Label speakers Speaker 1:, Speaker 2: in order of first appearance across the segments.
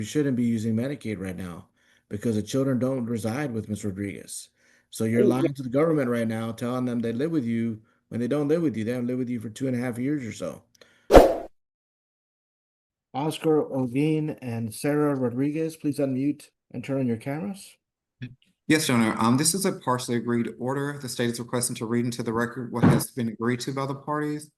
Speaker 1: You shouldn't be using Medicaid right now because the children don't reside with Ms. Rodriguez. So you're
Speaker 2: Yeah,
Speaker 1: lying to the government right now, telling them they live with you when they don't live with you. They haven't lived with you for 2.5 years or so. Oscar Olgin and Sarah Rodriguez, please unmute and turn on your cameras.
Speaker 3: Yes, Your Honor. This is a partially agreed order. The state is requesting to read into the record what has been agreed to by the parties.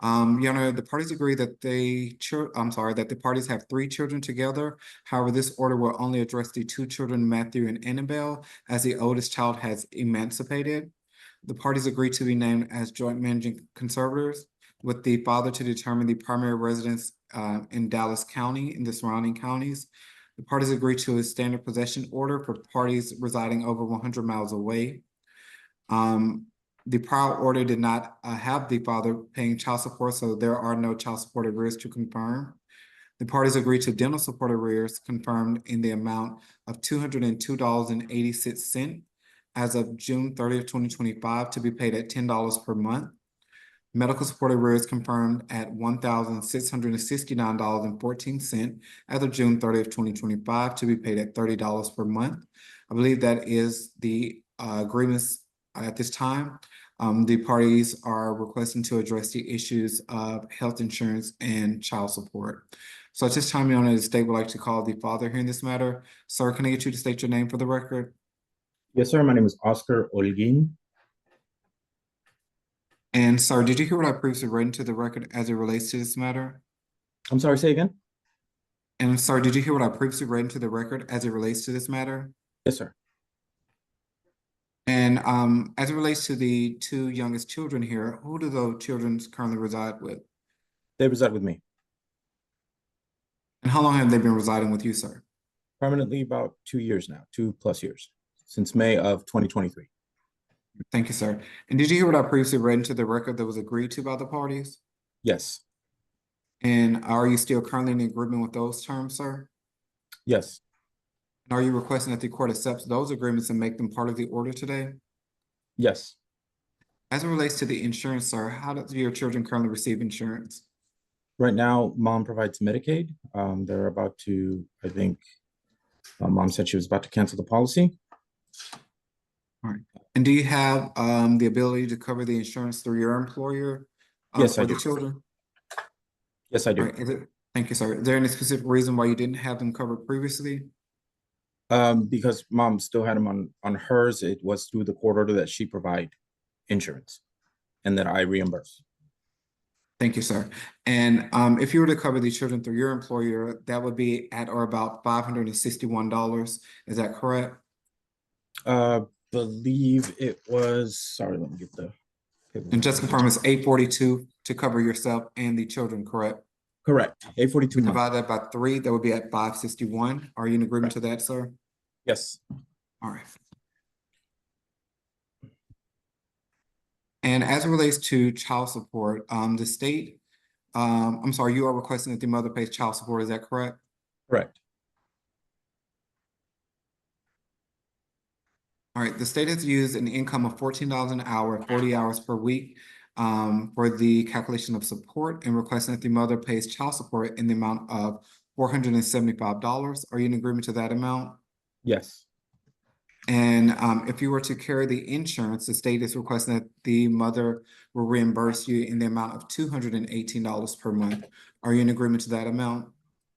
Speaker 3: Your Honor, the parties agree that that the parties have 3 children together. However, this order will only address the 2 children, Matthew and Annabelle, as the oldest child has emancipated. The parties agree to be named as joint managing conservators, with the father to determine the primary residence in Dallas County and the surrounding counties. The parties agree to a standard possession order for parties residing over 100 miles away. The prior order did not have the father paying child support, so there are no child support arrears to confirm. The parties agreed to dental support arrears confirmed in the amount of $202.86 as of June 30th, 2025, to be paid at $10 per month. Medical support arrears confirmed at $1,669.14 as of June 30th, 2025, to be paid at $30 per month. I believe that is the agreements at this time. The parties are requesting to address the issues of health insurance and child support. So at this time, Your Honor, the state would like to call the father here in this matter. Sir, can I get you to state your name for the record?
Speaker 2: Yes, sir. My name is Oscar Olgin.
Speaker 3: And sir, did you hear what I previously read into the record as it relates to this matter?
Speaker 2: I'm sorry, say again?
Speaker 3: And sir, did you hear what I previously read into the record as it relates to this matter?
Speaker 2: Yes, sir.
Speaker 3: And as it relates to the 2 youngest children here, who do those children currently reside with?
Speaker 2: They reside with me.
Speaker 3: And how long have they been residing with you, sir?
Speaker 2: Permanently about 2 years now, 2+ years, since May of 2023.
Speaker 3: Thank you, sir. And did you hear what I previously read into the record that was agreed to by the parties?
Speaker 2: Yes.
Speaker 3: And are you still currently in agreement with those terms, sir?
Speaker 2: Yes.
Speaker 3: And are you requesting that the court accepts those agreements and make them part of the order today?
Speaker 2: Yes.
Speaker 3: As it relates to the insurance, sir, how do your children currently receive insurance?
Speaker 2: Right now, mom provides Medicaid. They're about to, I think, mom said she was about to cancel the policy.
Speaker 3: All right. And do you have the ability to cover the insurance through your employer
Speaker 2: Yes, I
Speaker 3: for
Speaker 2: do.
Speaker 3: the children?
Speaker 2: Yes, I
Speaker 3: All
Speaker 2: do.
Speaker 3: right. Thank you, sir. Is there any specific reason why you didn't have them covered previously?
Speaker 2: Because mom still had them on hers. It was through the court order that she provide insurance and that I reimburse.
Speaker 3: Thank you, sir. And if you were to cover the children through your employer, that would be at or about $561. Is that correct?
Speaker 2: Believe it was, sorry, let me get the paperwork.
Speaker 3: And just confirm it's $842 to cover yourself and the children, correct?
Speaker 2: Correct. 842 months.
Speaker 3: Divide that by 3, that would be at $561. Are you in agreement to that, sir?
Speaker 2: Yes.
Speaker 3: All right. And as it relates to child support, the state, I'm sorry, you are requesting that the mother pays child support, is that correct?
Speaker 2: Correct.
Speaker 3: All right, the state has used an income of $14 an hour, 40 hours per week for the calculation of support, and requesting that the mother pays child support in the amount of $475. Are you in agreement to that amount?
Speaker 2: Yes.
Speaker 3: And if you were to carry the insurance, the state is requesting that the mother will reimburse you in the amount of $218 per month. Are you in agreement to that amount?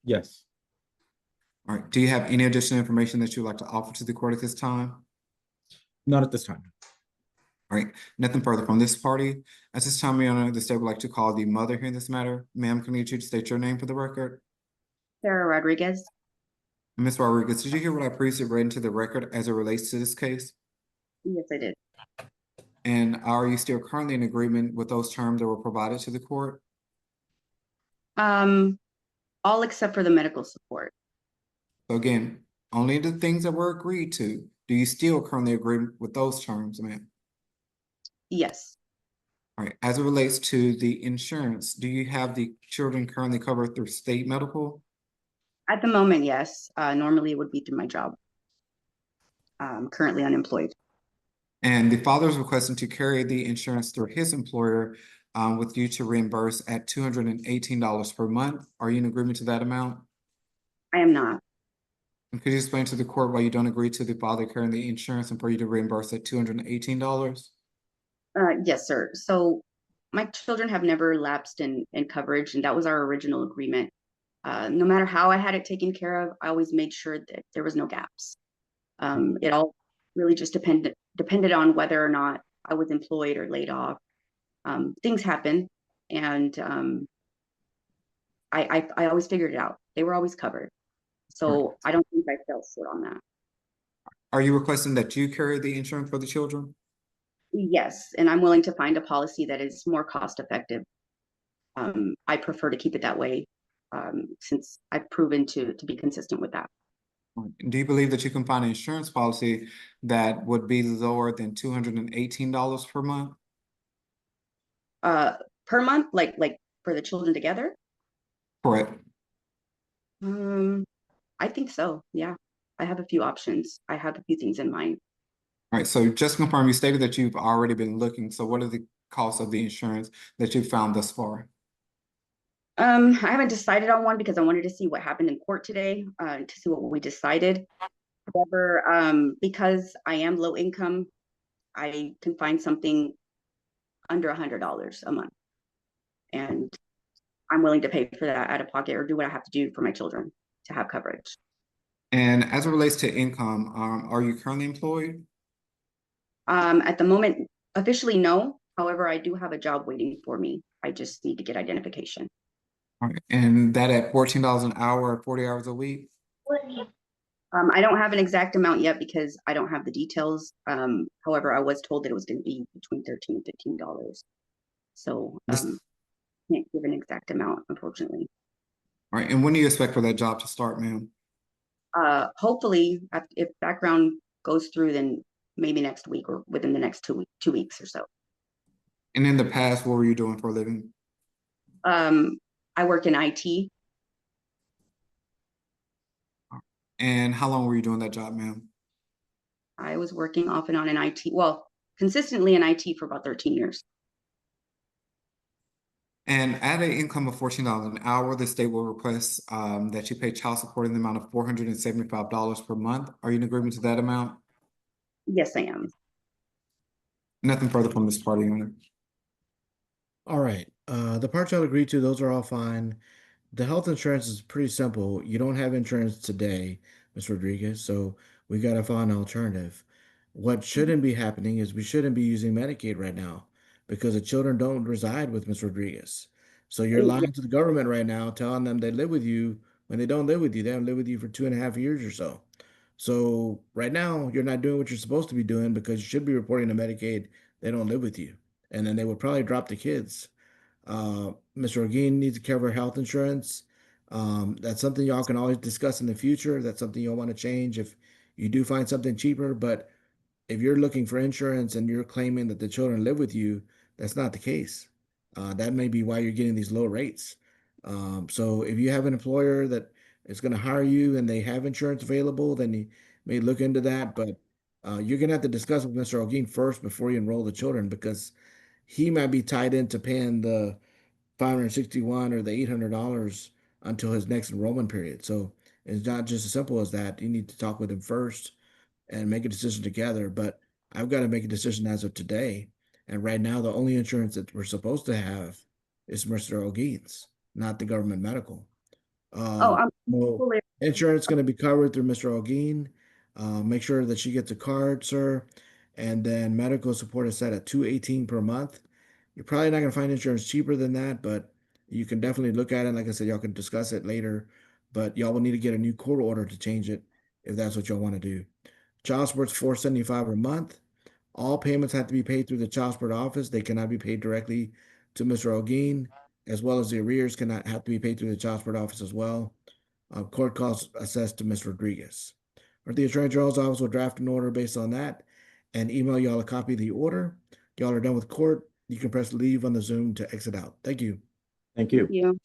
Speaker 2: Yes.
Speaker 3: All right. Do you have any additional information that you'd like to offer to the court at this time?
Speaker 2: Not at this time.
Speaker 3: All right. Nothing further from this party. At this time, Your Honor, the state would like to call the mother here in this matter. Ma'am, can I get you to state your name for the record?
Speaker 4: Sarah Rodriguez.
Speaker 3: Ms. Rodriguez, did you hear what I previously read into the record as it relates to this case?
Speaker 4: Yes, I did.
Speaker 3: And are you still currently in agreement with those terms that were provided to the court?
Speaker 4: All except for the medical support.
Speaker 3: So again, only the things that were agreed to. Do you still currently agree with those terms, ma'am?
Speaker 4: Yes.
Speaker 3: All right. As it relates to the insurance, do you have the children currently covered through state medical?
Speaker 4: At the moment, yes. Normally it would be through my job. Currently unemployed.
Speaker 3: And the father is requesting to carry the insurance through his employer with you to reimburse at $218 per month. Are you in agreement to that amount?
Speaker 4: I am not.
Speaker 3: And could you explain to the court why you don't agree to the father carrying the insurance and for you to reimburse that $218?
Speaker 4: Yes, sir. So my children have never lapsed in coverage, and that was our original agreement. No matter how I had it taken care of, I always made sure that there was no gaps. It all really just depended on whether or not I was employed or laid off. Things happen, and I always figured it out. They were always covered. So I don't think I fell short on that.
Speaker 3: Are you requesting that you carry the insurance for the children?
Speaker 4: Yes, and I'm willing to find a policy that is more cost effective. I prefer to keep it that way, since I've proven to be consistent with that.
Speaker 3: Do you believe that you can find an insurance policy that would be lower than $218 per month?
Speaker 4: Per month, like for the children together?
Speaker 3: Correct.
Speaker 4: I think so. Yeah, I have a few options. I have a few things in mind.
Speaker 3: All right, so just to confirm, you stated that you've already been looking. So what are the costs of the insurance that you've found thus far?
Speaker 4: I haven't decided on one because I wanted to see what happened in court today, to see what we decided. However, because I am low income, I can find something under $100 a month. And I'm willing to pay for that out of pocket or do what I have to do for my children to have coverage.
Speaker 3: And as it relates to income, are you currently employed?
Speaker 4: At the moment, officially, no. However, I do have a job waiting for me. I just need to get identification.
Speaker 3: All right, and that at $14 an hour, 40 hours a week?
Speaker 4: I don't have an exact amount yet because I don't have the details. However, I was told that it was going to be between $13 and $15. So can't give an exact amount, unfortunately.
Speaker 3: All right, and when do you expect for that job to start, ma'am?
Speaker 4: Hopefully, if background goes through, then maybe next week or within the next 2 weeks or so.
Speaker 3: And in the past, what were you doing for a living?
Speaker 4: I work in IT.
Speaker 3: And how long were you doing that job, ma'am?
Speaker 4: I was working off and on in IT, well, consistently in IT for about 13 years.
Speaker 3: And at an income of $14 an hour, the state will request that you pay child support in the amount of $475 per month. Are you in agreement to that amount?
Speaker 4: Yes, I am.
Speaker 3: Nothing further from this party owner.
Speaker 1: All right. The parts y'all agreed to, those are all fine. The health insurance is pretty simple. You don't have insurance today, Ms. Rodriguez, so we got to find an alternative. What shouldn't be happening is we shouldn't be using Medicaid right now because the children don't reside with Ms. Rodriguez. So you're
Speaker 4: Yeah.
Speaker 1: lying to the government right now, telling them they live with you when they don't live with you. They haven't lived with you for 2.5 years or so. So right now, you're not doing what you're supposed to be doing because you should be reporting to Medicaid they don't live with you. And then they would probably drop the kids. Mr. Olgin needs to cover health insurance. That's something y'all can always discuss in the future. That's something you'll want to change if you do find something cheaper. But if you're looking for insurance and you're claiming that the children live with you, that's not the case. That may be why you're getting these low rates. So if you have an employer that is going to hire you and they have insurance available, then you may look into that. But you're going to have to discuss with Mr. Olgin first before you enroll the children because he might be tied into paying the 561 or the $800 until his next enrollment period. So it's not just as simple as that. You need to talk with him first and make a decision together. But I've got to make a decision as of today. And right now, the only insurance that we're supposed to have is Mr. Olgin's, not the government medical.
Speaker 4: Oh, I'm
Speaker 1: So
Speaker 4: fully.
Speaker 1: insurance going to be covered through Mr. Olgin. Make sure that she gets a card, sir. And then medical support is set at $218 per month. You're probably not going to find insurance cheaper than that, but you can definitely look at it. Like I said, y'all can discuss it later, but y'all will need to get a new court order to change it if that's what y'all want to do. Child support's $475 a month. All payments have to be paid through the child support office. They cannot be paid directly to Mr. Olgin, as well as the arrears cannot have to be paid through the child support office as well. Court costs assessed to Ms. Rodriguez. Or the Attorney General's office will draft an order based on that and email y'all a copy of the order. Y'all are done with court. You can press leave on the Zoom to exit out. Thank you.
Speaker 2: Thank you.
Speaker 4: You.